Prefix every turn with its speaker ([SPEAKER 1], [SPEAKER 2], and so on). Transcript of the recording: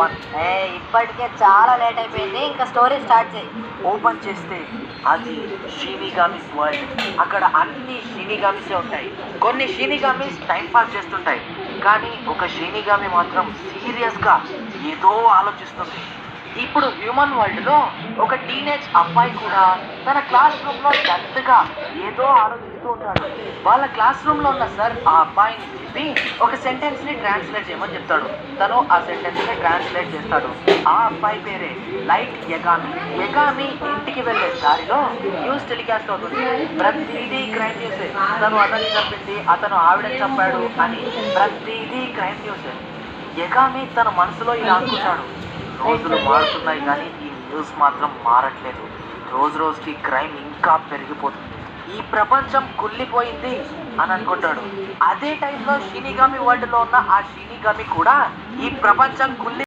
[SPEAKER 1] 1.
[SPEAKER 2] ఇప్పటికే చాలా లేట్ అయిపోయింది, ఇంకా స్టోరీ స్టార్ట్ చేయి.
[SPEAKER 1] ఓపెన్ చేస్తే అది షినిగామిస్ వరల్డ్. అక్కడ అన్ని షినిగామిసే ఉంటాయి. కొన్ని షినిగామిస్ టైం పాస్ చేస్తుంటాయి, కానీ ఒక షినిగామి మాత్రం సీరియస్గా ఏదో ఆలోచిస్తుంది. ఇప్పుడు హ్యూమన్ వరల్డ్లో ఒక టీనేజ్ అబ్బాయి కూడా తన క్లాస్ రూమ్లో డల్గా ఏదో ఆలోచిస్తూ ఉంటాడు. వాళ్ళ క్లాస్ రూమ్లో ఉన్న సార్ ఆ అబ్బాయిని చెప్పి ఒక సెంటెన్స్ని ట్రాన్స్లేట్ చేయమని చెప్తాడు. తను ఆ సెంటెన్స్ని ట్రాన్స్లేట్ చేస్తాడు. ఆ అబ్బాయి పేరే లైట్ యగామి. యగామి ఇంటికి వెళ్ళే దారిలో న్యూస్ టెలికాస్ట్ అవుతుంది. ప్రతిదీ క్రైమ్ న్యూసే. తను అతన్ని చంపింది, అతను ఆవిడని చంపాడు అని ప్రతిదీ క్రైమ్ న్యూసే. యగామి తన మనసులో ఇలా అనుకుంటాడు, రోజులు మారుతున్నాయి కానీ ఈ న్యూస్ మాత్రం మారట్లేదు. రోజు రోజుకి క్రైమ్ ఇంకా పెరిగిపోతుంది. ఈ ప్రపంచం కుళ్ళిపోయింది అని అనుకుంటాడు. అదే టైంలో షినిగామి వరల్డ్లో ఉన్న ఆ షినిగామి కూడా ఈ ప్రపంచం కుళ్ళి